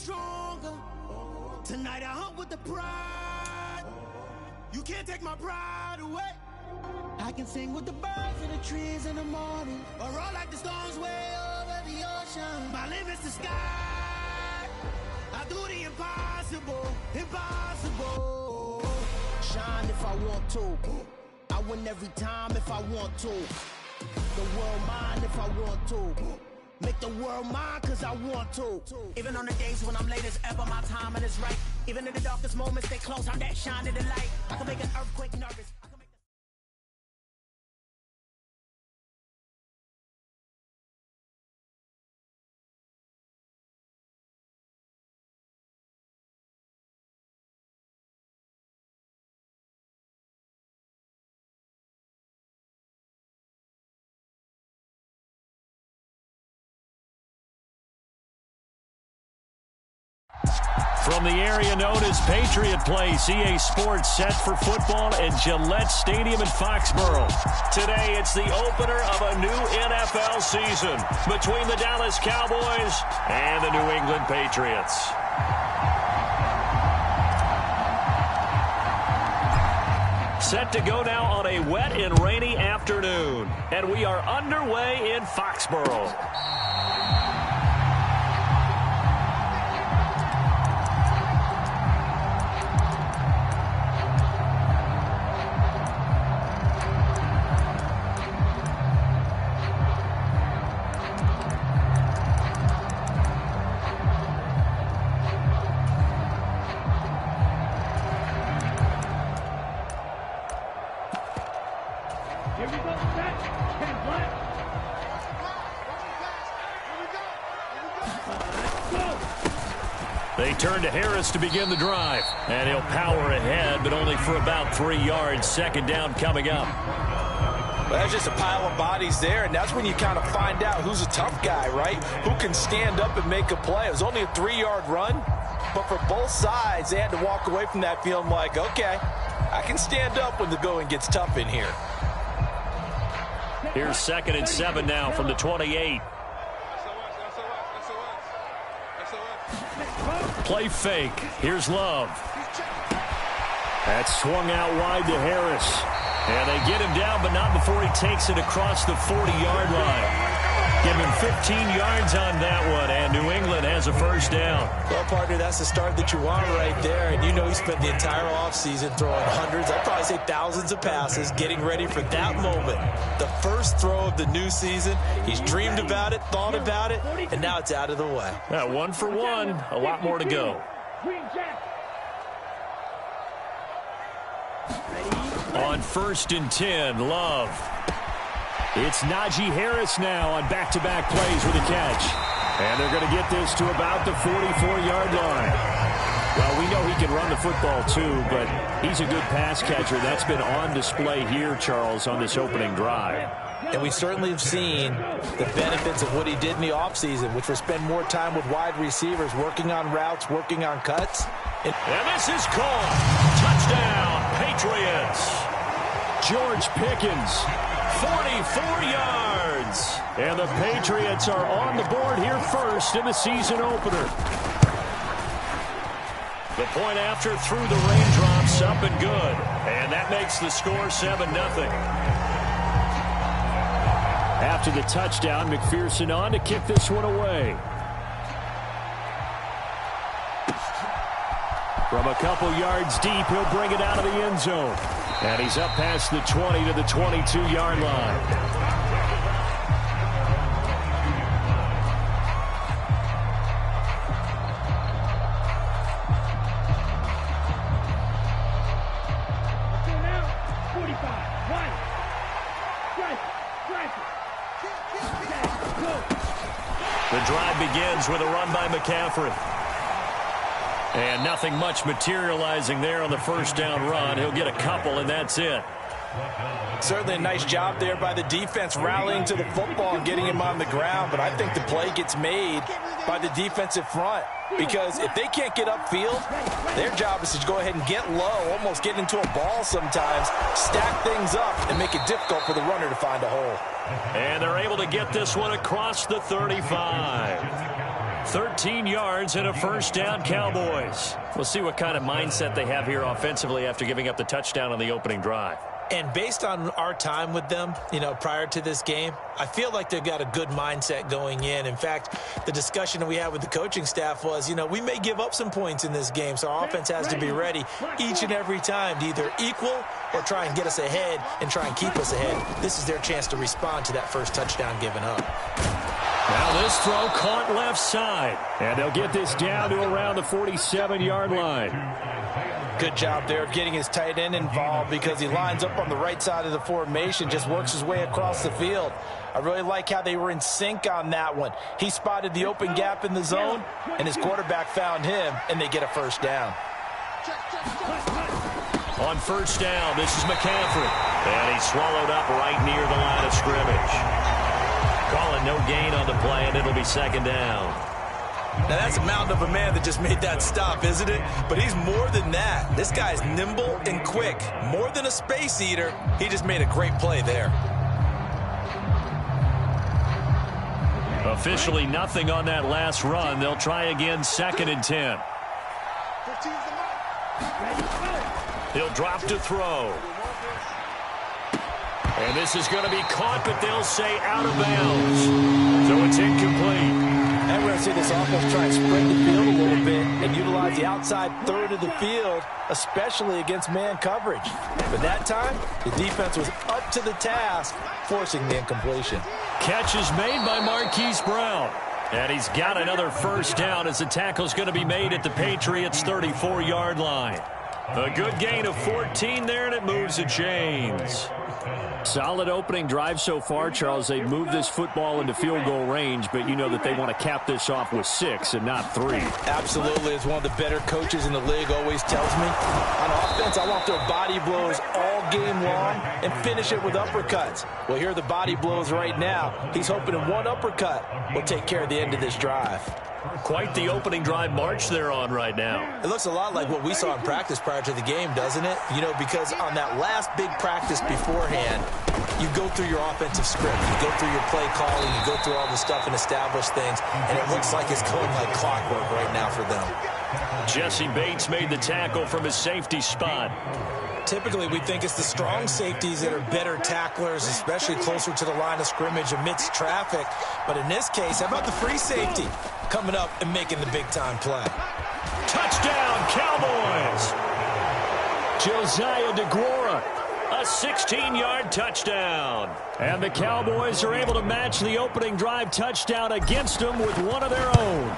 stronger. Tonight I hunt with the pride. You can't take my pride away. I can sing with the birds in the trees in the morning, or roll like the storms way over the ocean. My limit's the sky. I do the impossible, impossible. Shine if I want to. I win every time if I want to. The world mine if I want to. Make the world mine cause I want to. Even on the days when I'm late as ever, my timing is right. Even in the darkest moments, stay close, I'm that shining the light. I can make an earthquake nervous. From the area known as Patriot Place, EA Sports set for football at Gillette Stadium in Foxborough. Today, it's the opener of a new NFL season between the Dallas Cowboys and the New England Patriots. Set to go now on a wet and rainy afternoon, and we are underway in Foxborough. They turn to Harris to begin the drive, and he'll power ahead, but only for about 3 yards. Second down coming up. Well, there's just a pile of bodies there, and that's when you kind of find out who's a tough guy, right? Who can stand up and make a play. It was only a 3-yard run, but for both sides, they had to walk away from that feeling like, okay, I can stand up when the going gets tough in here. Here's 2nd and 7 now from the 28. Play fake. Here's Love. That's swung out wide to Harris. And they get him down, but not before he takes it across the 40-yard line. Give him 15 yards on that one, and New England has a first down. Well, partner, that's the start that you want right there. And you know he spent the entire offseason throwing hundreds, I'd probably say thousands of passes, getting ready for that moment. The first throw of the new season. He's dreamed about it, thought about it, and now it's out of the way. 1 for 1. A lot more to go. On 1st and 10, Love. It's Najee Harris now on back-to-back plays with a catch. And they're going to get this to about the 44-yard line. Well, we know he can run the football too, but he's a good pass catcher. That's been on display here, Charles, on this opening drive. And we certainly have seen the benefits of what he did in the offseason, which was spend more time with wide receivers, working on routes, working on cuts. And this is caught. Touchdown, Patriots. George Pickens, 44 yards. And the Patriots are on the board here first in the season opener. The point after through the raindrops, up and good. And that makes the score 7-0. After the touchdown, McPherson on to kick this one away. From a couple yards deep, he'll bring it out of the end zone. And he's up past the 20 to the 22-yard line. The drive begins with a run by McCaffrey. And nothing much materializing there on the first down run. He'll get a couple, and that's it. Certainly a nice job there by the defense rallying to the football and getting him on the ground. But I think the play gets made by the defensive front. Because if they can't get upfield, their job is to go ahead and get low, almost get into a ball sometimes, stack things up, and make it difficult for the runner to find a hole. And they're able to get this one across the 35. 13 yards and a first down, Cowboys. We'll see what kind of mindset they have here offensively after giving up the touchdown on the opening drive. And based on our time with them, prior to this game, I feel like they've got a good mindset going in. In fact, the discussion that we had with the coaching staff was, we may give up some points in this game, so our offense has to be ready each and every time to either equal or try and get us ahead and try and keep us ahead. This is their chance to respond to that first touchdown given up. Now this throw caught left side, and they'll get this down to around the 47-yard line. Good job there of getting his tight end involved because he lines up on the right side of the formation, just works his way across the field. I really like how they were in sync on that one. He spotted the open gap in the zone, and his quarterback found him, and they get a first down. On first down, this is McCaffrey, and he's swallowed up right near the line of scrimmage. Calling no gain on the play, and it'll be second down. Now, that's a mountain of a man that just made that stop, isn't it? But he's more than that. This guy's nimble and quick. More than a space eater, he just made a great play there. Officially nothing on that last run. They'll try again, second and 10. He'll drop to throw. And this is going to be caught, but they'll say out of bounds. So it's incomplete. And we're going to see this offense try and spread the field a little bit and utilize the outside third of the field, especially against man coverage. But that time, the defense was up to the task, forcing the incompletion. Catch is made by Marquise Brown. And he's got another first down as the tackle's going to be made at the Patriots' 34-yard line. A good gain of 14 there, and it moves the chains. Solid opening drive so far, Charles. They've moved this football into field goal range, but you know that they want to cap this off with 6 and not 3. Absolutely. As one of the better coaches in the league always tells me, on offense, I want their body blows all game long and finish it with uppercuts. Well, here are the body blows right now. He's hoping in one uppercut will take care of the end of this drive. Quite the opening drive march they're on right now. It looks a lot like what we saw in practice prior to the game, doesn't it? Because on that last big practice beforehand, you go through your offensive script. You go through your play calling. You go through all the stuff and establish things. And it looks like it's going like clockwork right now for them. Jesse Bates made the tackle from his safety spot. Typically, we think it's the strong safeties that are better tacklers, especially closer to the line of scrimmage amidst traffic. But in this case, how about the free safety coming up and making the big-time play? Touchdown, Cowboys! Josiah DeGuara, a 16-yard touchdown. And the Cowboys are able to match the opening drive touchdown against them with one of their own.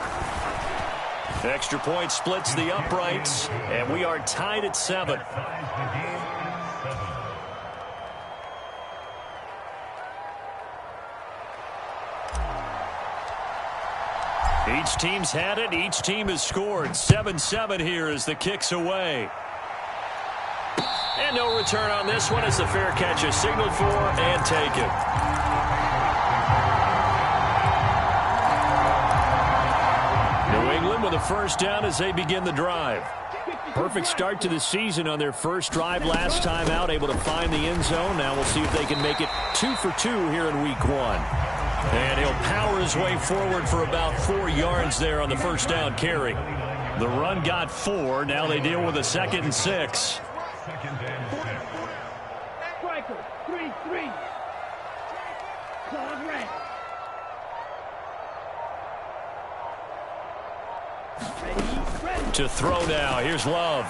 Extra point splits the uprights, and we are tied at 7. Each team's had it. Each team has scored. 7-7 here as the kick's away. And no return on this one as the fair catch is signaled for and taken. New England with a first down as they begin the drive. Perfect start to the season on their first drive last time out, able to find the end zone. Now we'll see if they can make it 2 for 2 here in week 1. And he'll power his way forward for about 4 yards there on the first down carry. The run got 4. Now they deal with a 2nd and 6. Striker, 3-3. Cloud red. Ready. To throw now. Here's Love.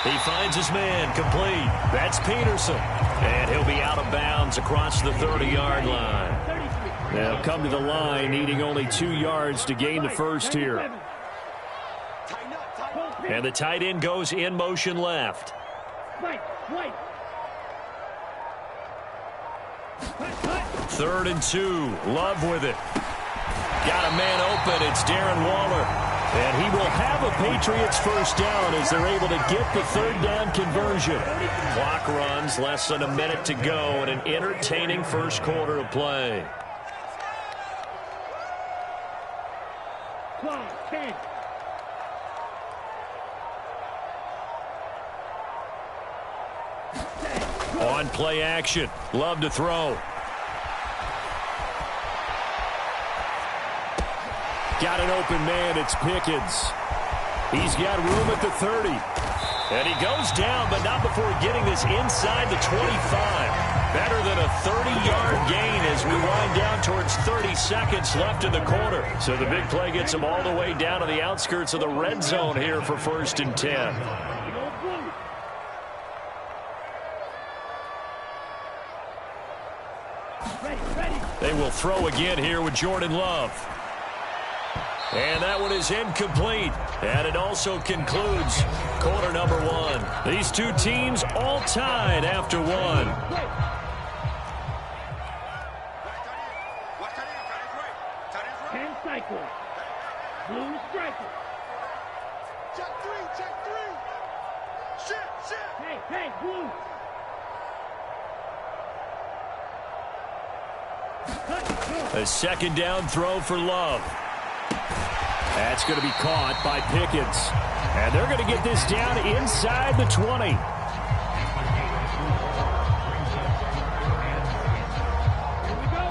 He finds his man complete. That's Peterson. And he'll be out of bounds across the 30-yard line. They'll come to the line needing only 2 yards to gain the first here. And the tight end goes in motion left. Right. 3rd and 2. Love with it. Got a man open. It's Darren Waller. And he will have a Patriots first down as they're able to get the 3rd down conversion. Clock runs, less than a minute to go, and an entertaining first quarter of play. Clock 10. On play action. Love to throw. got an open man. It's Pickens. He's got room at the 30. And he goes down, but not before getting this inside the 25. Better than a 30-yard gain as we wind down towards 30 seconds left in the quarter. So the big play gets him all the way down to the outskirts of the red zone here for 1st and 10. They will throw again here with Jordan Love. And that one is incomplete. And it also concludes quarter number 1. These two teams all tied after 1. 10 cycles. Blue striker. Check 3. Shit. Hey, blue. A second down throw for Love. That's going to be caught by Pickens. And they're going to get this down inside the 20.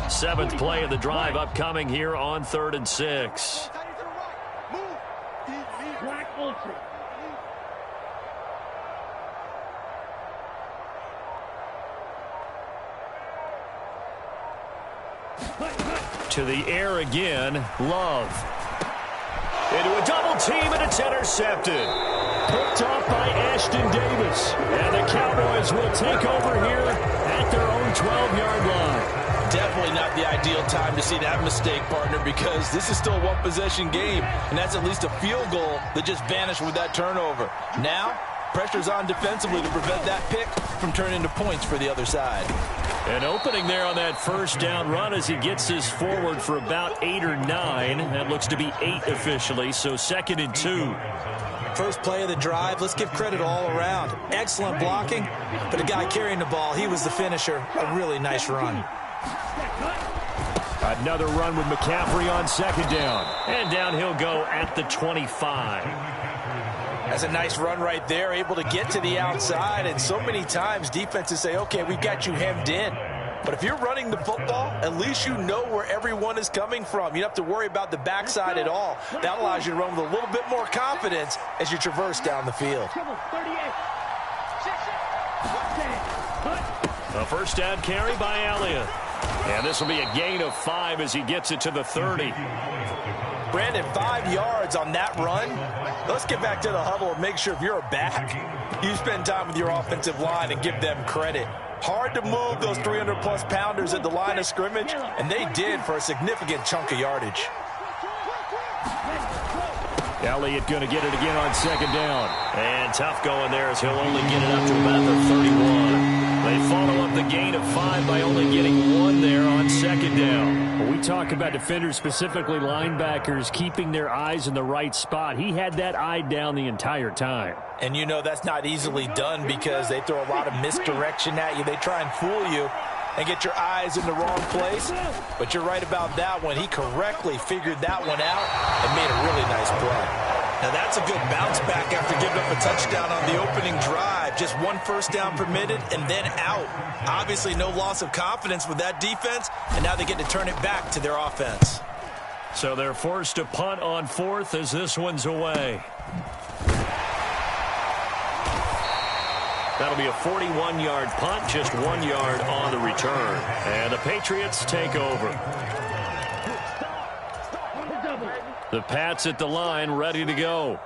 Seventh play of the drive upcoming here on 3rd and 6. Black Ultra. To the air again, Love. Into a double team, and it's intercepted. Picked off by Ashton Davis. And the Cowboys will take over here at their own 12-yard line. Definitely not the ideal time to see that mistake, partner, because this is still a one-possession game, and that's at least a field goal that just vanished with that turnover. Now, pressure's on defensively to prevent that pick from turning into points for the other side. An opening there on that first down run as he gets this forward for about 8 or 9. That looks to be 8 officially, so 2nd and 2. First play of the drive, let's give credit all around. Excellent blocking, but the guy carrying the ball, he was the finisher. A really nice run. Another run with McCaffrey on 2nd down. And down he'll go at the 25. That's a nice run right there, able to get to the outside. And so many times defenses say, okay, we've got you hemmed in. But if you're running the football, at least you know where everyone is coming from. You don't have to worry about the backside at all. That allows you to run with a little bit more confidence as you traverse down the field. A first down carry by Elliott. And this will be a gain of 5 as he gets it to the 30. Brandon, 5 yards on that run. Let's get back to the huddle and make sure if you're a back, you spend time with your offensive line and give them credit. Hard to move those 300-plus pounders at the line of scrimmage, and they did for a significant chunk of yardage. Elliott going to get it again on 2nd down. And tough going there as he'll only get it up to about the 31. They follow up the gain of 5 by only getting 1 there on 2nd down. When we talk about defenders, specifically linebackers, keeping their eyes in the right spot, he had that eye down the entire time. And you know that's not easily done because they throw a lot of misdirection at you. They try and fool you and get your eyes in the wrong place. But you're right about that one. He correctly figured that one out and made a really nice play. Now that's a good bounce back after giving up a touchdown on the opening drive. Just 1 first down permitted and then out. Obviously no loss of confidence with that defense, and now they get to turn it back to their offense. So they're forced to punt on 4th as this one's away. That'll be a 41-yard punt, just 1 yard on the return. And the Patriots take over. The Pats at the line, ready to go.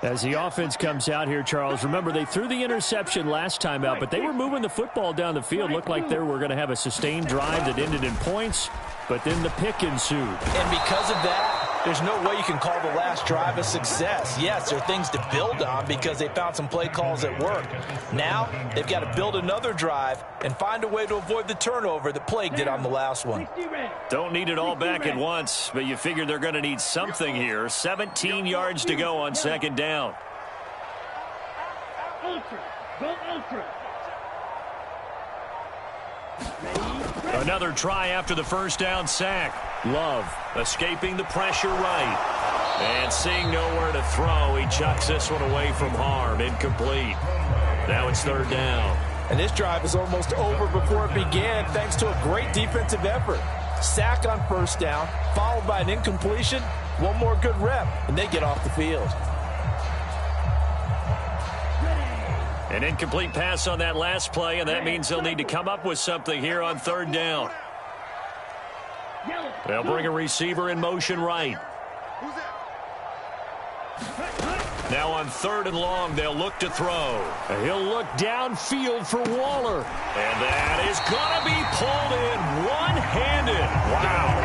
As the offense comes out here, Charles, remember they threw the interception last time out, but they were moving the football down the field. Looked like they were going to have a sustained drive that ended in points, but then the pick ensued. And because of that, there's no way you can call the last drive a success. Yes, there are things to build on because they found some play calls that worked. Now, they've got to build another drive and find a way to avoid the turnover that plagued it on the last one. Don't need it all back at once, but you figure they're going to need something here. 17 yards to go on 2nd down. Ultra. Go ultra. Another try after the first down sack. Love escaping the pressure right. And seeing nowhere to throw, he chucks this one away from harm. Incomplete. Now it's 3rd down. And this drive is almost over before it began thanks to a great defensive effort. Sack on first down, followed by an incompletion. One more good rep, and they get off the field. An incomplete pass on that last play, and that means they'll need to come up with something here on third down. They'll bring a receiver in motion right. Now on third and long, they'll look to throw. He'll look downfield for Waller. And that is going to be pulled in one-handed. Wow.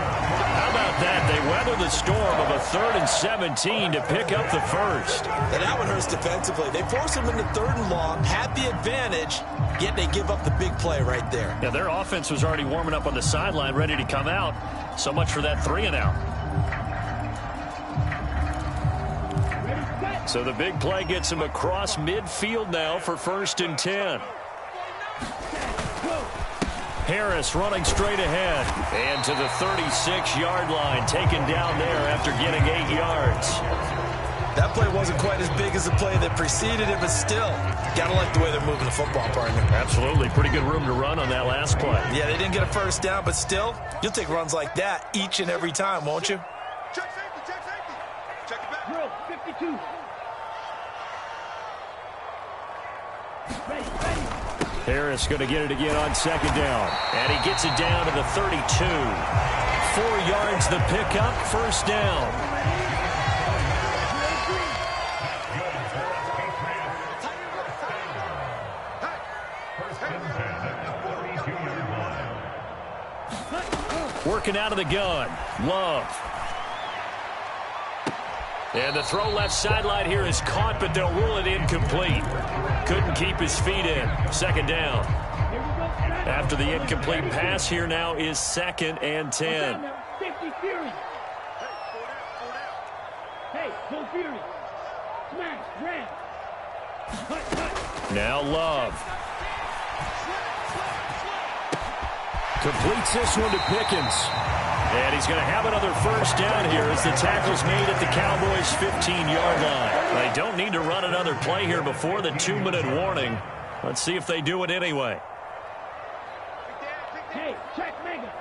How about that? They weather the storm of a 3rd and 17 to pick up the first. And that one hurts defensively. They force them into 3rd and long, had the advantage, yet they give up the big play right there. Yeah, their offense was already warming up on the sideline, ready to come out. So much for that 3 and out. So the big play gets him across midfield now for 1st and 10. Harris running straight ahead. And to the 36-yard line, taken down there after getting 8 yards. That play wasn't quite as big as the play that preceded it, but still, got to like the way they're moving the football, partner. Absolutely. Pretty good room to run on that last play. Yeah, they didn't get a first down, but still, you'll take runs like that each and every time, won't you? Check safety, check safety. Check it back. Drill 52. Ready. Harris going to get it again on 2nd down. And he gets it down to the 32. 4 yards the pickup, 1st down. Working out of the gun. Love. And the throw left sideline here is caught, but they'll rule it incomplete. Couldn't keep his feet in. 2nd down. After the incomplete pass, here now is 2nd and 10. Safety Fury. Hey, go Fury. Smash, ram. Now Love. Completes this one to Pickens. And he's going to have another 1st down here as the tackle's made at the Cowboys' 15-yard line. They don't need to run another play here before the 2-minute warning. Let's see if they do it anyway. Hey, check Mega.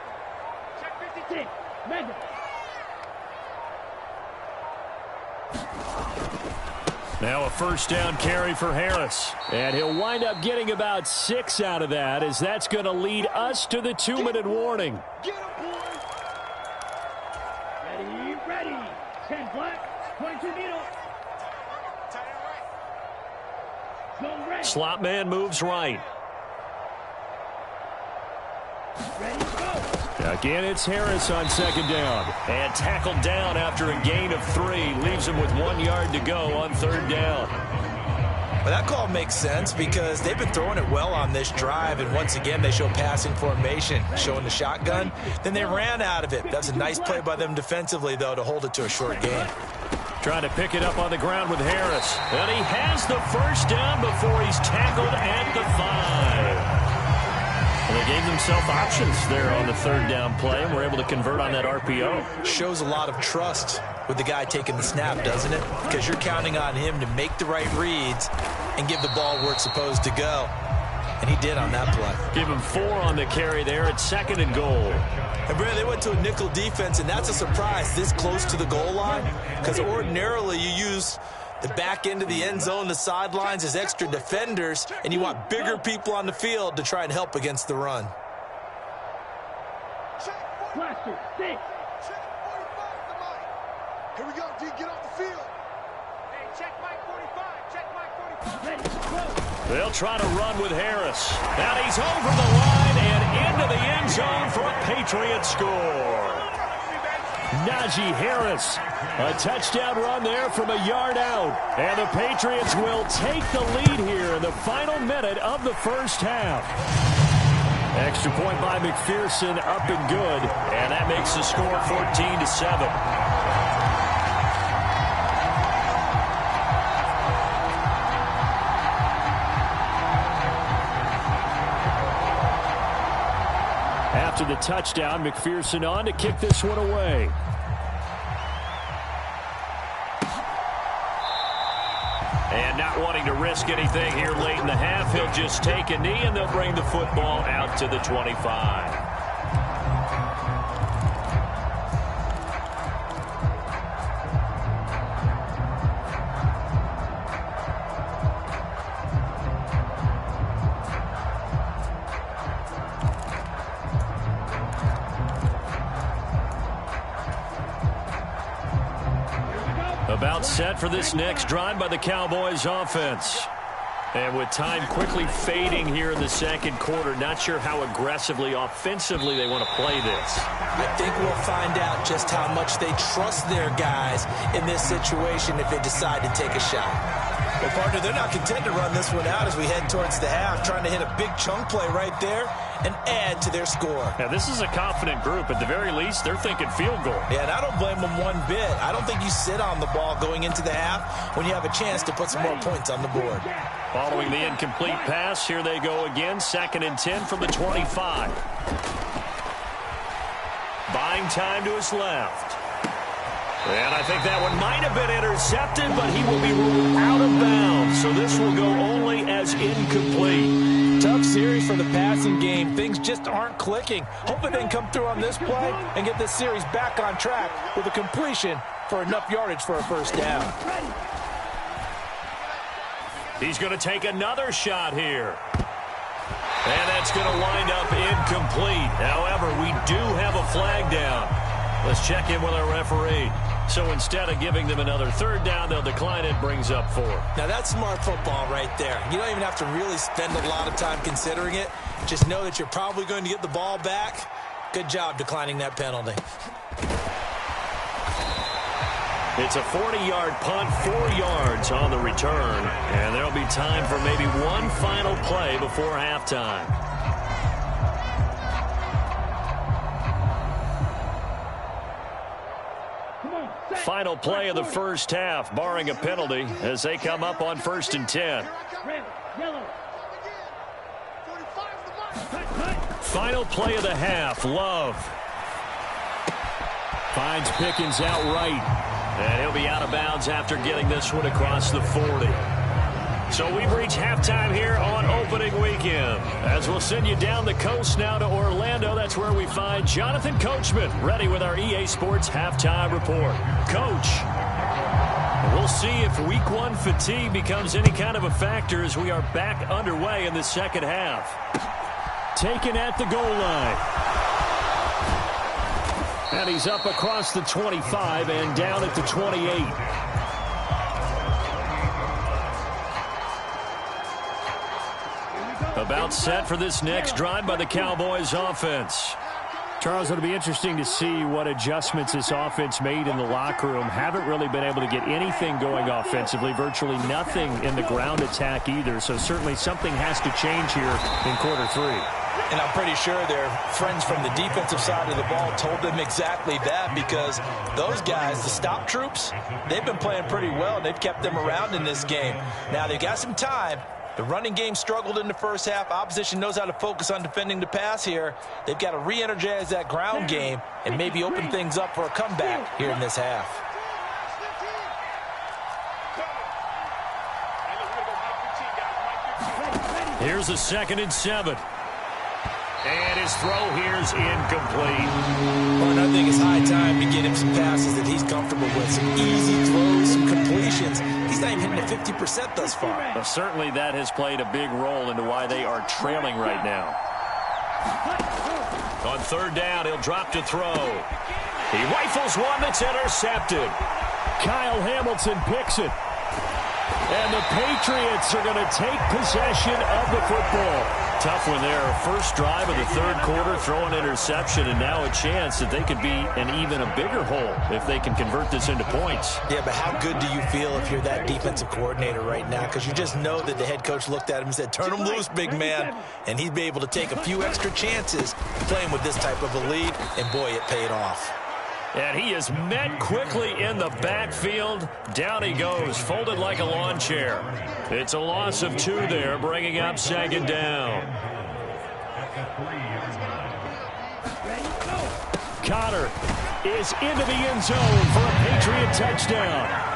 Check 56. Mega. Now a 1st down carry for Harris. And he'll wind up getting about 6 out of that, as that's going to lead us to the 2-minute warning. Get him, boys. Ready. 10 black, 22 needle. Go ready. Slot man moves right. Ready, go. Again, it's Harris on 2nd down. And tackled down after a gain of 3. Leaves him with 1 yard to go on 3rd down. Well, that call makes sense because they've been throwing it well on this drive, and once again they show passing formation, showing the shotgun. Then they ran out of it. That's a nice play by them defensively, though, to hold it to a short gain. Trying to pick it up on the ground with Harris. And he has the 1st down before he's tackled at the 5. Well, they gave themselves options there on the 3rd down play, and were able to convert on that RPO. Shows a lot of trust with the guy taking the snap, doesn't it? Because you're counting on him to make the right reads and give the ball where it's supposed to go. And he did on that play. Give him 4 on the carry there at 2nd and goal. And, Brad, they went to a nickel defense, and that's a surprise this close to the goal line, because ordinarily you use the back end of the end zone, the sidelines as extra defenders, and you want bigger people on the field to try and help against the run. Blaster, 6. Check 45, somebody. Here we go, D. Get off the field. Hey, check Mike 45. Check Mike 45. Ready, go. They'll try to run with Harris. And he's over the line and into the end zone for a Patriots score. Najee Harris, a touchdown run there from a yard out. And the Patriots will take the lead here in the final minute of the 1st half. Extra point by McPherson, up and good. And that makes the score 14-7. After the touchdown, McPherson on to kick this one away. And not wanting to risk anything here late in the half, he'll just take a knee, and they'll bring the football out to the 25. About set for this next drive by the Cowboys offense. And with time quickly fading here in the second quarter, not sure how aggressively, offensively they want to play this. I think we'll find out just how much they trust their guys in this situation if they decide to take a shot. Well, partner, they're not content to run this one out as we head towards the half, trying to hit a big chunk play right there and add to their score. Yeah, this is a confident group. At the very least, they're thinking field goal. Yeah, and I don't blame them one bit. I don't think you sit on the ball going into the half when you have a chance to put some more points on the board. Following the incomplete pass, here they go again. 2nd and 10 from the 25. Buying time to his left. And I think that one might have been intercepted, but he will be ruled out of bounds. So this will go only as incomplete. Tough series for the passing game. Things just aren't clicking. Hopefully they can come through on this play and get this series back on track with a completion for enough yardage for a first down. He's going to take another shot here. And that's going to wind up incomplete. However, we do have a flag down. Let's check in with our referee. So instead of giving them another 3rd down, they'll decline it, brings up 4. Now that's smart football right there. You don't even have to really spend a lot of time considering it. Just know that you're probably going to get the ball back. Good job declining that penalty. It's a 40-yard punt, 4 yards on the return. And there'll be time for maybe one final play before halftime. Final play of the first half, barring a penalty, as they come up on 1st and 10. Final play of the half, Love. Finds Pickens outright. And he'll be out of bounds after getting this one across the 40. So we've reached halftime here on opening weekend. As we'll send you down the coast now to Orlando, that's where we find Jonathan Coachman ready with our EA Sports halftime report. Coach, we'll see if week 1 fatigue becomes any kind of a factor as we are back underway in the second half. Taken at the goal line. And he's up across the 25 and down at the 28. About set for this next drive by the Cowboys offense. Charles, it'll be interesting to see what adjustments this offense made in the locker room. Haven't really been able to get anything going offensively, virtually nothing in the ground attack either. So certainly something has to change here in quarter 3. And I'm pretty sure their friends from the defensive side of the ball told them exactly that, because those guys, the stop troops, they've been playing pretty well. They've kept them around in this game. Now they've got some time. The running game struggled in the first half. Opposition knows how to focus on defending the pass here. They've got to re-energize that ground game and maybe open things up for a comeback here in this half. Here's a 2nd and 7. And his throw here is incomplete. Well, I think it's high time to get him some passes that he's comfortable with. Some easy throws, some completions. He's not even hitting the 50% thus far. Well, certainly that has played a big role into why they are trailing right now. On 3rd down, he'll drop to throw. He rifles one that's intercepted. Kyle Hamilton picks it. And the Patriots are going to take possession of the football. Tough one there. First drive of the 3rd quarter, throw an interception, and now a chance that they could be in even a bigger hole if they can convert this into points. Yeah, but how good do you feel if you're that defensive coordinator right now? Because you just know that the head coach looked at him and said, turn him loose, big man. And he'd be able to take a few extra chances playing with this type of a lead, and boy, it paid off. And he is met quickly in the backfield. Down he goes, folded like a lawn chair. It's a loss of 2 there, bringing up 2nd down. Cotter is into the end zone for a Patriot touchdown.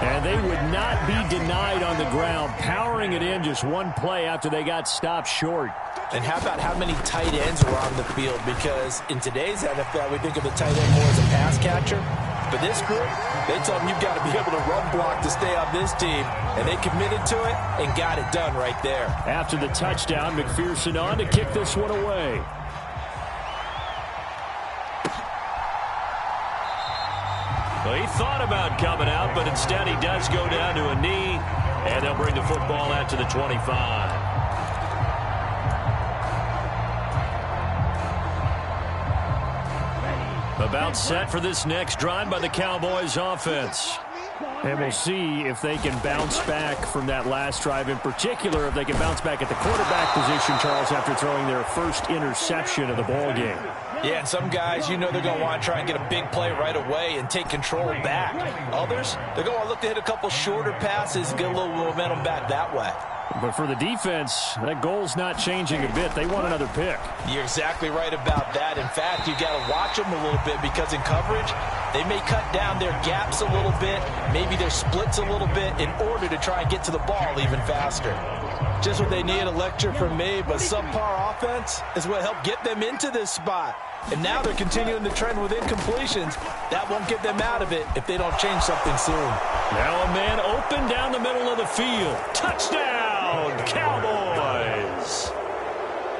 And they would not be denied on the ground, powering it in just one play after they got stopped short. And how about how many tight ends were on the field? Because in today's NFL, we think of the tight end more as a pass catcher. But this group, they told them you've got to be able to run block to stay on this team. And they committed to it and got it done right there. After the touchdown, McPherson on to kick this one away. Well, he thought about coming out, but instead he does go down to a knee, and they'll bring the football out to the 25. About set for this next drive by the Cowboys offense. And we'll see if they can bounce back from that last drive, in particular if they can bounce back at the quarterback position, Charles, after throwing their first interception of the ball game. Yeah, and some guys, you know they're going to want to try and get a big play right away and take control back. Others, they're going to look to hit a couple shorter passes and get a little momentum back that way. But for the defense, that goal's not changing a bit. They want another pick. You're exactly right about that. In fact, you've got to watch them a little bit because in coverage, they may cut down their gaps a little bit, maybe their splits a little bit in order to try and get to the ball even faster. Just what they need, a lecture from me, but subpar offense is what helped get them into this spot. And now they're continuing the trend with incompletions. That won't get them out of it if they don't change something soon. Now a man open down the middle of the field. Touchdown, Cowboys!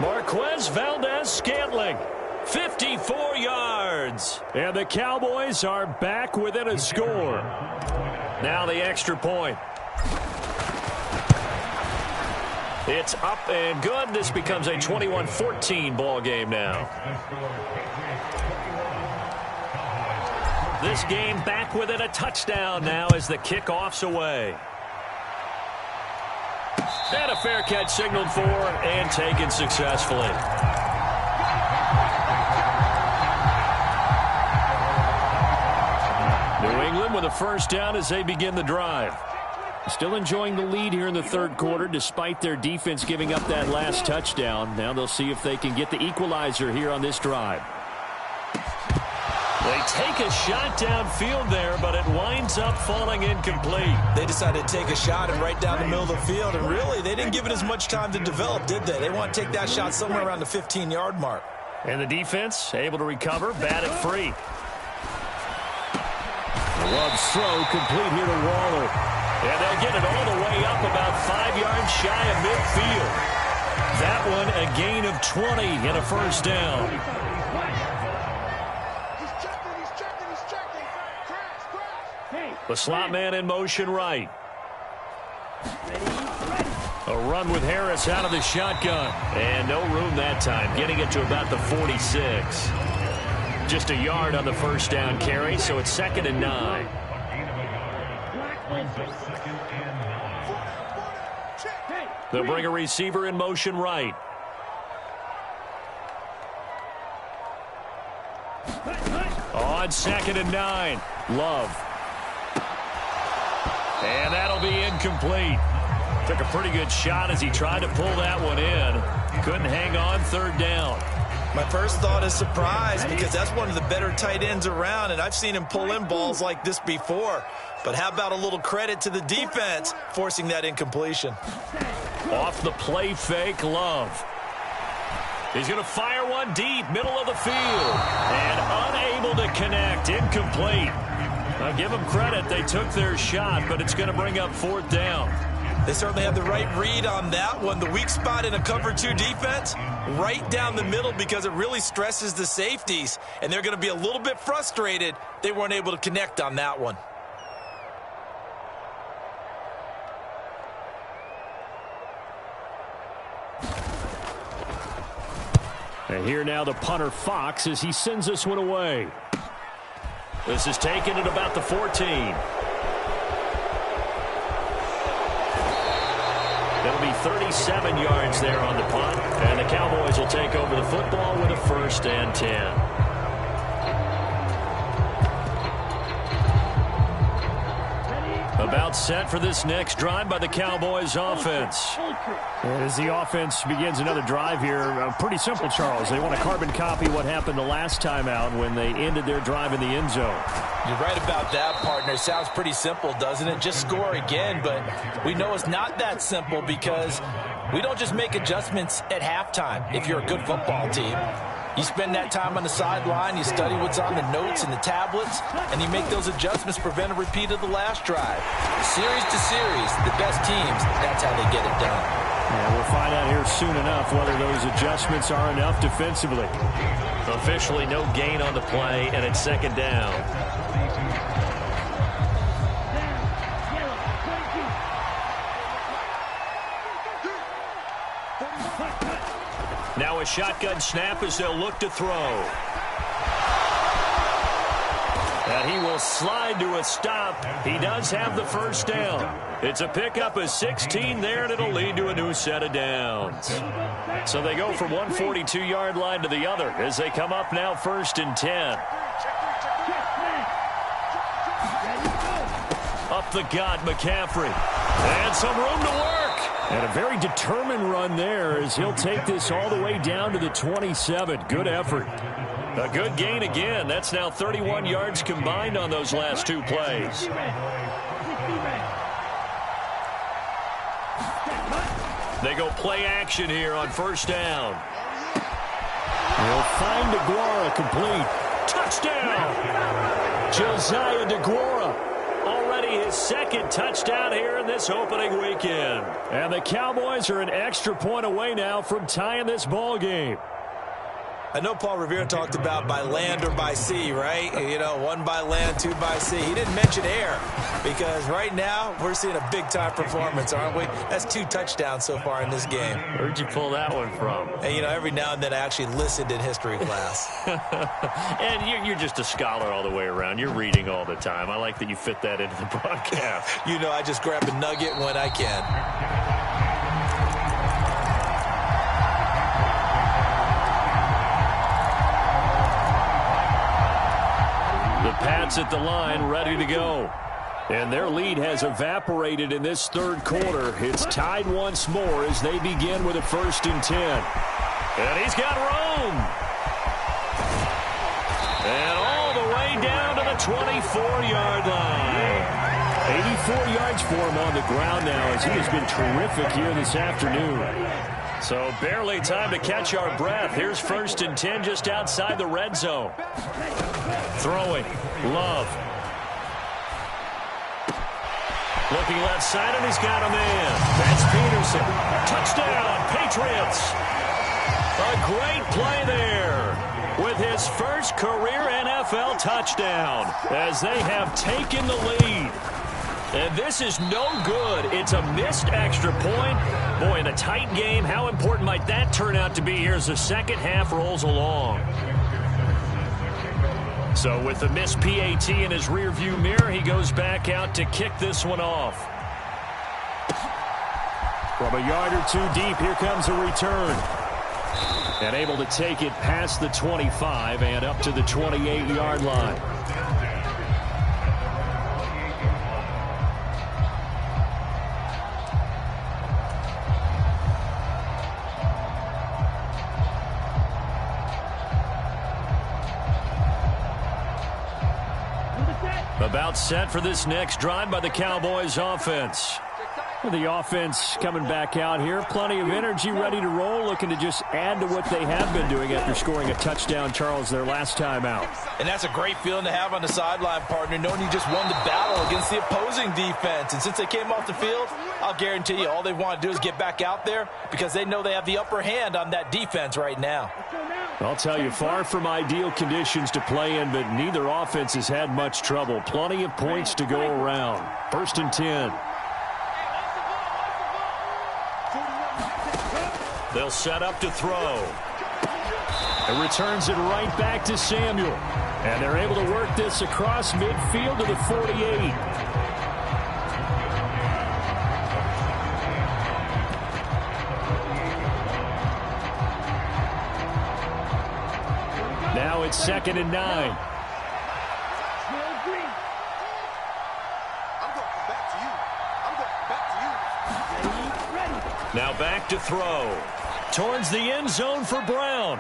Marquez Valdez-Scantling, 54 yards. And the Cowboys are back within a score. Now the extra point. It's up and good. This becomes a 21-14 ball game now. This game back within a touchdown now as the kickoff's away. And a fair catch signaled for and taken successfully. New England with a first down as they begin the drive. Still enjoying the lead here in the third quarter despite their defense giving up that last touchdown. Now they'll see if they can get the equalizer here on this drive. They take a shot downfield there, but it winds up falling incomplete. They decided to take a shot and right down the middle of the field, and really, they didn't give it as much time to develop, did they? They want to take that shot somewhere around the 15-yard mark. And the defense able to recover, bat it free. Love's throw complete here to Waller. And they'll get it all the way up about 5 yards shy of midfield. That one a gain of 20 and a first down. The slot man in motion right. A run with Harris out of the shotgun. And no room that time, getting it to about the 46. Just a yard on the first down carry, so it's 2nd and 9. They'll bring a receiver in motion right. On 2nd and 9, Love. And that'll be incomplete. Took a pretty good shot as he tried to pull that one in. Couldn't hang on, 3rd down. My first thought is surprise because that's one of the better tight ends around, and I've seen him pull in balls like this before. But how about a little credit to the defense forcing that incompletion? Off the play fake, Love. He's going to fire one deep, middle of the field. And unable to connect, incomplete. I'll give them credit. They took their shot, but it's going to bring up 4th down. They certainly had the right read on that one. The weak spot in a cover 2 defense, right down the middle because it really stresses the safeties. And they're going to be a little bit frustrated they weren't able to connect on that one. And here now the punter Fox as he sends this one away. This is taken at about the 14. It'll be 37 yards there on the punt. And the Cowboys will take over the football with a 1st and 10. About set for this next drive by the Cowboys offense. As the offense begins another drive here, pretty simple, Charles. They want to carbon copy what happened the last time out when they ended their drive in the end zone. You're right about that, partner. Sounds pretty simple, doesn't it? Just score again, but we know it's not that simple because we don't just make adjustments at halftime if you're a good football team. You spend that time on the sideline, you study what's on the notes and the tablets, and you make those adjustments, prevent a repeat of the last drive. Series to series, the best teams, that's how they get it done. Yeah, we'll find out here soon enough whether those adjustments are enough defensively. Officially no gain on the play, and it's 2nd down. Now a shotgun snap as they'll look to throw. And he will slide to a stop. He does have the first down. It's a pickup of 16 there, and it'll lead to a new set of downs. So they go from one 42-yard line to the other as they come up now 1st and 10. Up the gut, McCaffrey. And some room to work. And a very determined run there as he'll take this all the way down to the 27. Good effort. A good gain again. That's now 31 yards combined on those last 2 plays. They go play action here on 1st down. He'll find DeGuara complete. Touchdown! Josiah DeGuara. Already his 2nd touchdown here in this opening weekend. And the Cowboys are an extra point away now from tying this ball game. I know Paul Revere talked about by land or by sea, right? You know, 1 by land, 2 by sea. He didn't mention air because right now we're seeing a big-time performance, aren't we? That's 2 touchdowns so far in this game. Where'd you pull that one from? And, you know, every now and then I actually listened in history class. And you're just a scholar all the way around. You're reading all the time. I like that you fit that into the broadcast. You know, I just grab a nugget when I can. Pats at the line, ready to go. And their lead has evaporated in this 3rd quarter. It's tied once more as they begin with a 1st and 10. And he's got room. And all the way down to the 24-yard line. 84 yards for him on the ground now as he has been terrific here this afternoon. So barely time to catch our breath. Here's 1st and 10 just outside the red zone. Throwing. Love. Looking left side, and he's got a man. That's Peterson. Touchdown, Patriots. A great play there with his first career NFL touchdown as they have taken the lead. And this is no good. It's a missed extra point. Boy, in a tight game, how important might that turn out to be here as the second half rolls along? So with the missed PAT in his rearview mirror, he goes back out to kick this one off. From a yard or 2 deep, here comes a return. And able to take it past the 25 and up to the 28-yard line. About set for this next drive by the Cowboys offense. The offense coming back out here. Plenty of energy, ready to roll, looking to just add to what they have been doing after scoring a touchdown, Charles, their last time out. And that's a great feeling to have on the sideline, partner, knowing you just won the battle against the opposing defense. And since they came off the field, I'll guarantee you all they want to do is get back out there because they know they have the upper hand on that defense right now. I'll tell you, far from ideal conditions to play in, but neither offense has had much trouble. Plenty of points to go around. 1st and 10. They'll set up to throw. It returns it right back to Samuel. And they're able to work this across midfield to the 48. Now it's 2nd and 9. Now back to throw. Towards the end zone for Brown.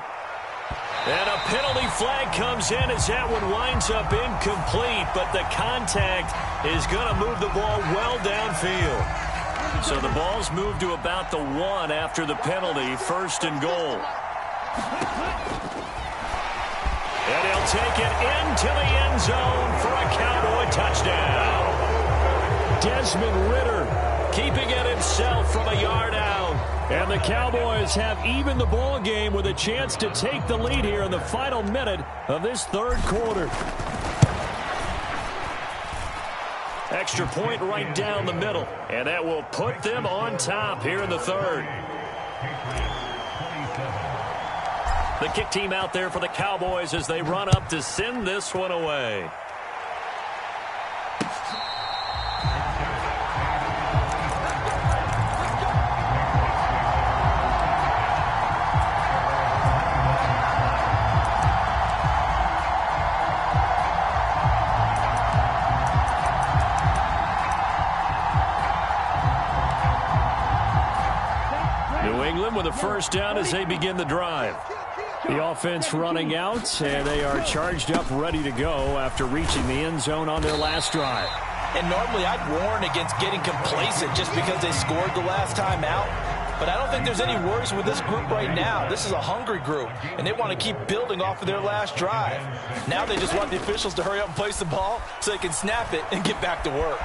And a penalty flag comes in as that one winds up incomplete, but the contact is going to move the ball well downfield. So the ball's moved to about the 1 after the penalty, 1st and goal. And he'll take it into the end zone for a Cowboy touchdown. Desmond Ridder keeping it himself from a yard out. And the Cowboys have evened the ball game with a chance to take the lead here in the final minute of this 3rd quarter. Extra point right down the middle, and that will put them on top here in the 3rd. The kick team out there for the Cowboys as they run up to send this one away. With a first down as they begin the drive. The offense running out, and they are charged up, ready to go after reaching the end zone on their last drive. And normally I'd warn against getting complacent just because they scored the last time out. But I don't think there's any worries with this group right now. This is a hungry group, and they want to keep building off of their last drive. Now they just want the officials to hurry up and place the ball so they can snap it and get back to work.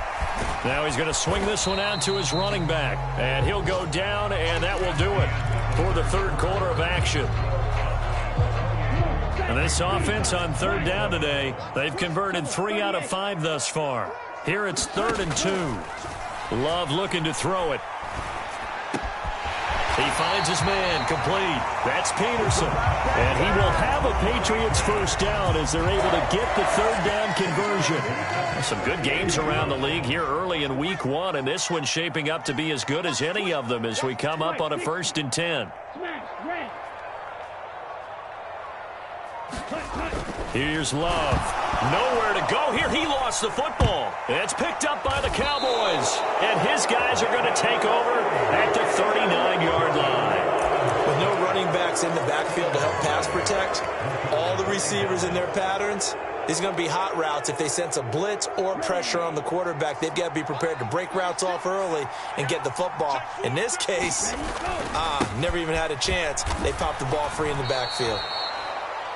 Now he's going to swing this one out to his running back, and he'll go down, and that will do it for the third quarter of action. And this offense on third down today, they've converted 3 out of 5 thus far. Here it's 3rd and 2. Love looking to throw it. He finds his man complete. That's Peterson. And he will have a Patriots first down as they're able to get the third down conversion. Some good games around the league here early in week 1, and this one's shaping up to be as good as any of them as we come up on a 1st and 10. Here's Love. Nowhere to go here. He lost the football. It's picked up by the Cowboys. And his guys are going to take over at the 39-yard line. With no running backs in the backfield to help pass protect, all the receivers in their patterns, these are going to be hot routes. If they sense a blitz or pressure on the quarterback, they've got to be prepared to break routes off early and get the football. In this case, never even had a chance. They popped the ball free in the backfield.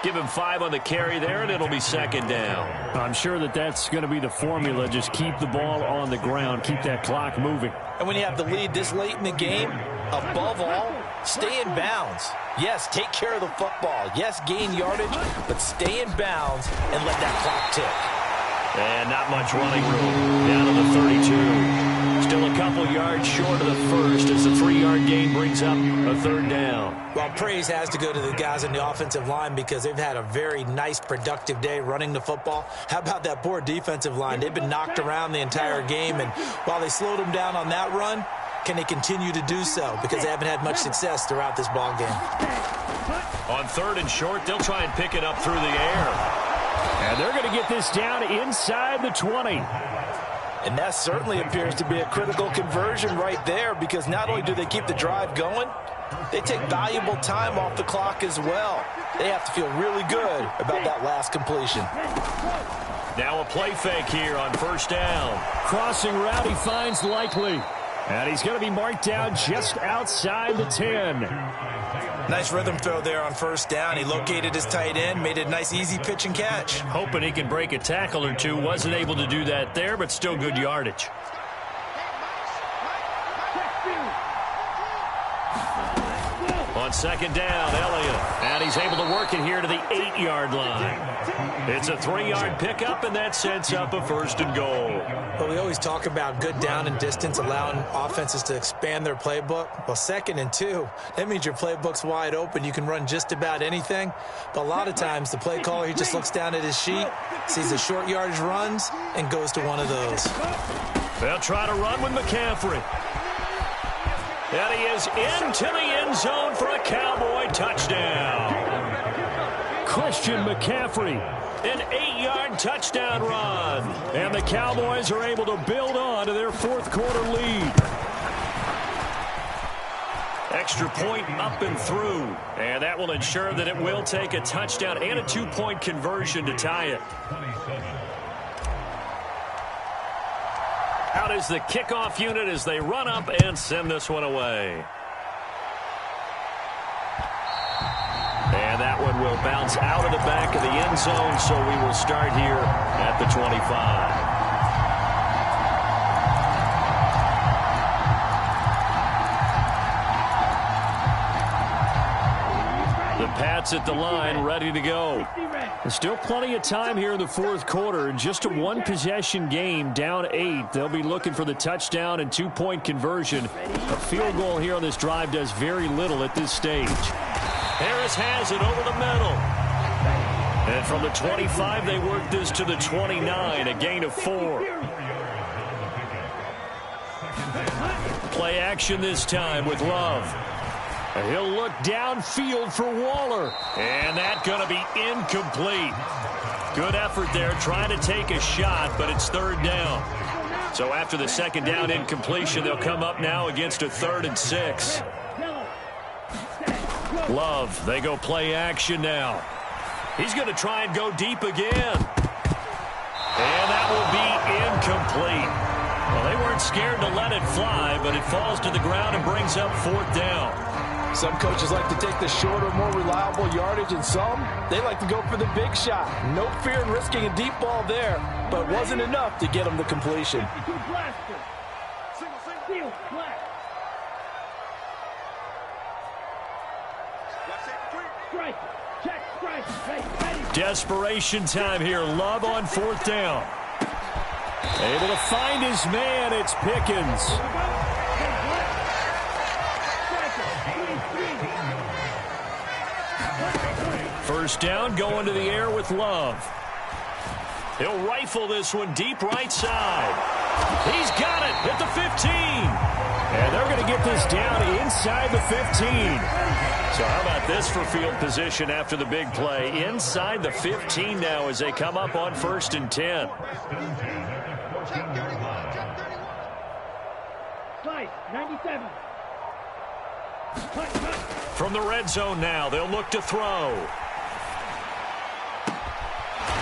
Give him 5 on the carry there, and it'll be 2nd down. I'm sure that's going to be the formula. Just keep the ball on the ground. Keep that clock moving. And when you have the lead this late in the game, above all, stay in bounds. Yes, take care of the football. Yes, gain yardage, but stay in bounds and let that clock tick. And not much running room. Down to the 32. Still a couple yards short of the first as the 3-yard gain brings up a 3rd down. Well, praise has to go to the guys in the offensive line because they've had a very nice, productive day running the football. How about that poor defensive line? They've been knocked around the entire game, and while they slowed them down on that run, can they continue to do so? Because they haven't had much success throughout this ball game. On 3rd and short, they'll try and pick it up through the air. And they're going to get this down inside the 20. And that certainly appears to be a critical conversion right there because not only do they keep the drive going, they take valuable time off the clock as well. They have to feel really good about that last completion. Now a play fake here on 1st down. Crossing route, he finds Likely. And he's going to be marked down just outside the 10. Nice rhythm throw there on 1st down. He located his tight end, made a nice easy pitch and catch. Hoping he can break a tackle or two. Wasn't able to do that there, but still good yardage. On 2nd down, Elliott. And he's able to work it here to the 8-yard line. It's a 3-yard pickup, and that sets up a 1st and goal. Well, we always talk about good down and distance, allowing offenses to expand their playbook. Well, 2nd and 2, that means your playbook's wide open. You can run just about anything. But a lot of times, the play caller, he just looks down at his sheet, sees the short yardage runs, and goes to one of those. They'll try to run with McCaffrey. And he is into the end zone for a Cowboy touchdown. Christian McCaffrey, an 8-yard touchdown run. And the Cowboys are able to build on to their 4th quarter lead. Extra point up and through. And that will ensure that it will take a touchdown and a 2-point conversion to tie it. Out is the kickoff unit as they run up and send this one away. And that one will bounce out of the back of the end zone, so we will start here at the 25. The Pats at the line, ready to go. There's still plenty of time here in the 4th quarter. Just a 1-possession game, down 8. They'll be looking for the touchdown and 2-point conversion. A field goal here on this drive does very little at this stage. Harris has it over the middle. And from the 25, they work this to the 29, a gain of 4. Play action this time with Love. And he'll look downfield for Waller. And that's going to be incomplete. Good effort there trying to take a shot, but it's 3rd down. So after the 2nd down incompletion, they'll come up now against a 3rd and 6. Love, they go play action now. He's going to try and go deep again. And that will be incomplete. Well, they weren't scared to let it fly, but it falls to the ground and brings up 4th down. Some coaches like to take the shorter, more reliable yardage, and some, they like to go for the big shot. No fear in risking a deep ball there, but wasn't enough to get them to completion. Desperation time here. Love on 4th down. Able to find his man. It's Pickens. First down, going to the air with Love. He'll rifle this one deep right side. He's got it at the 15. And they're going to get this down inside the 15. So how about this for field position after the big play? Inside the 15 now as they come up on 1st and 10. Check 31, check 31. Slice, 97. From the red zone now, they'll look to throw.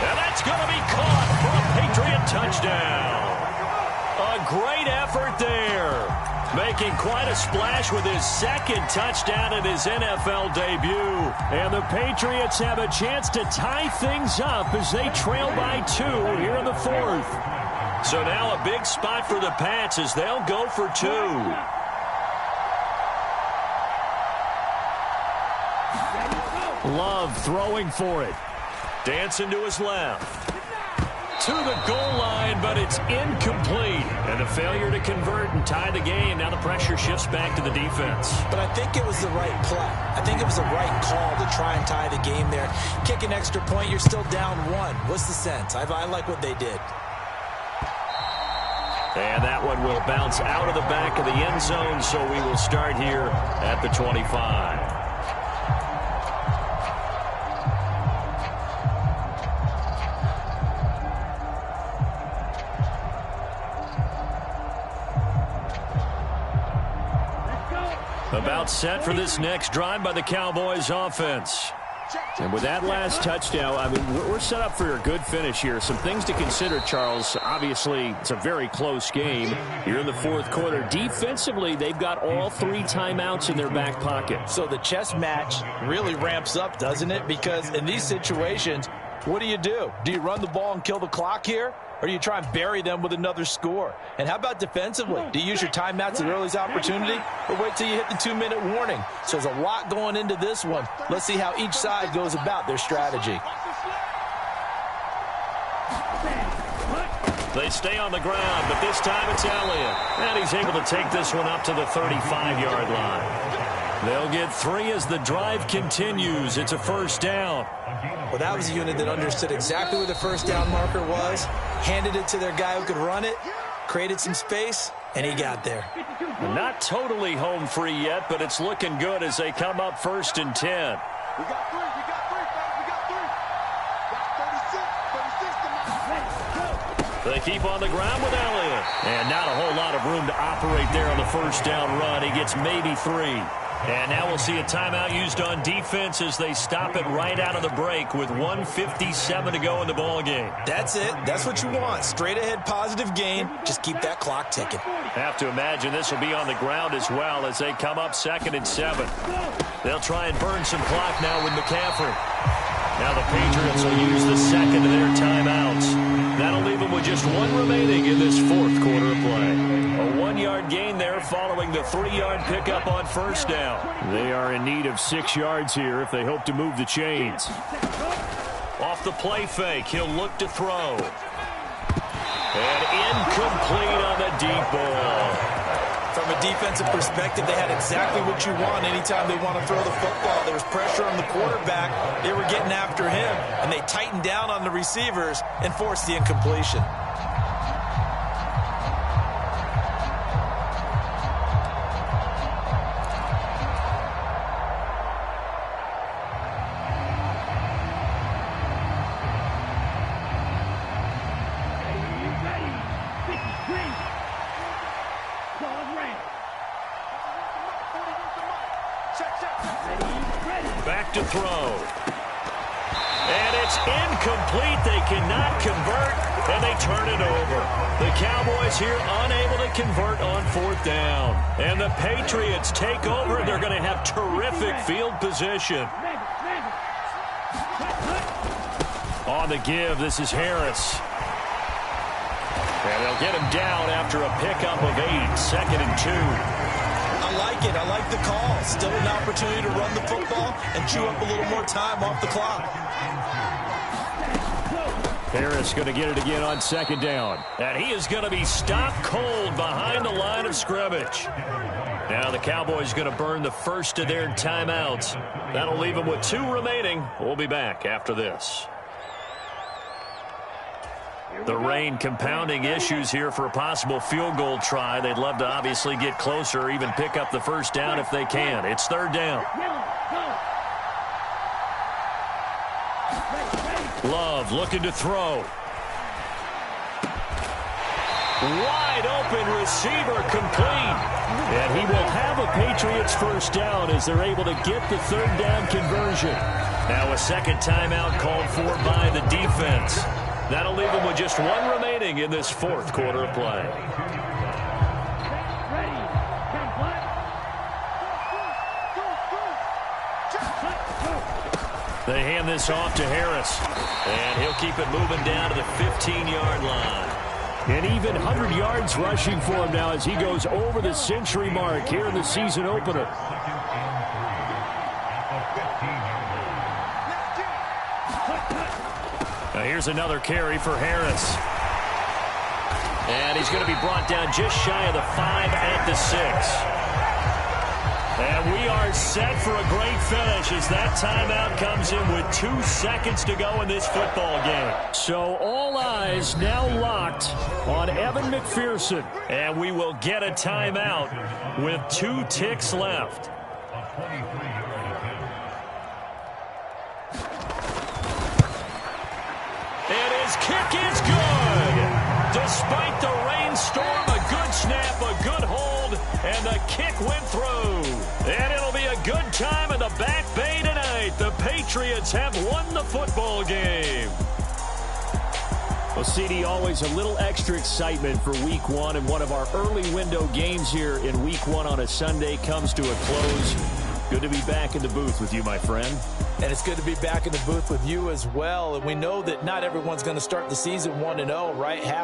And that's going to be caught for a Patriot touchdown. A great effort there. Making quite a splash with his 2nd touchdown in his NFL debut. And the Patriots have a chance to tie things up as they trail by 2 here in the 4th. So now a big spot for the Pats as they'll go for 2. Love throwing for it. Dancing to his left. To the goal line, but it's incomplete. And a failure to convert and tie the game. Now the pressure shifts back to the defense. But I think it was the right play. I think it was the right call to try and tie the game there. Kick an extra point, you're still down 1. What's the sense? I like what they did. And that one will bounce out of the back of the end zone, so we will start here at the 25. About set for this next drive by the Cowboys offense. And with that last touchdown, I mean, we're set up for a good finish here. Some things to consider, Charles. Obviously, it's a very close game. You're in the 4th quarter. Defensively, they've got all 3 timeouts in their back pocket. So the chess match really ramps up, doesn't it? Because in these situations, what do? Do you run the ball and kill the clock here? Or do you try and bury them with another score? And how about defensively? Do you use your timeouts at earliest opportunity? Or wait till you hit the 2-minute warning? So there's a lot going into this one. Let's see how each side goes about their strategy. They stay on the ground, but this time it's Elliott. And he's able to take this one up to the 35-yard line. They'll get 3 as the drive continues. It's a 1st down. Well, that was a unit that understood exactly where the 1st down marker was, handed it to their guy who could run it, created some space, and he got there. Not totally home free yet, but it's looking good as they come up 1st and 10. We got 3, we got 3, fellas, we got 3. Got 36, 36 to 9. They keep on the ground with Elliott. And not a whole lot of room to operate there on the 1st down run. He gets maybe 3. And now we'll see a timeout used on defense as they stop it right out of the break with 1:57 to go in the ballgame. That's it. That's what you want. Straight ahead positive gain. Just keep that clock ticking. Have to imagine this will be on the ground as well as they come up 2nd and 7. They'll try and burn some clock now with McCaffrey. Now the Patriots will use the 2nd of their timeouts. That'll leave them with just 1 remaining in this 4th quarter of play. A 1-yard gain there following the 3-yard pickup on 1st down. They are in need of 6 yards here if they hope to move the chains. Off the play fake, he'll look to throw. And incomplete on the deep ball. From a defensive perspective, they had exactly what you want anytime they want to throw the football. There was pressure on the quarterback. They were getting after him, and they tightened down on the receivers and forced the incompletion. Back to throw. And it's incomplete. They cannot convert, and they turn it over. The Cowboys here unable to convert on fourth down. And the Patriots take over. They're going to have terrific field position. On the give, this is Harris. And they'll get him down after a pickup of 8, 2nd and 2. I like it. I like the call. Still an opportunity to run the football and chew up a little more time off the clock. Harris going to get it again on 2nd down. And he is going to be stopped cold behind the line of scrimmage. Now the Cowboys going to burn the first of their timeouts. That'll leave them with 2 remaining. We'll be back after this. The rain compounding issues here for a possible field goal try. They'd love to obviously get closer or even pick up the first down if they can. It's 3rd down. Love looking to throw. Wide open receiver complete. And he will have a Patriots first down as they're able to get the 3rd down conversion. Now a second timeout called for by the defense. That'll leave them with just 1 remaining in this 4th quarter of play. They hand this off to Harris. And he'll keep it moving down to the 15-yard line. And even 100 yards rushing for him now as he goes over the century mark here in the season opener. Now here's another carry for Harris. And he's going to be brought down just shy of the 5 at the 6. And we are set for a great finish as that timeout comes in with 2 seconds to go in this football game. So all eyes now locked on Evan McPherson. And we will get a timeout with 2 ticks left. And his kick is good. Despite the rainstorm, a good snap, a good hold, and the kick went through. And it'll be a good time in the Back Bay tonight. The Patriots have won the football game. Well, CD, always a little extra excitement for Week 1, and one of our early window games here in Week 1 on a Sunday comes to a close. Good to be back in the booth with you, my friend. And it's good to be back in the booth with you as well. And we know that not everyone's going to start the season 1-0, right?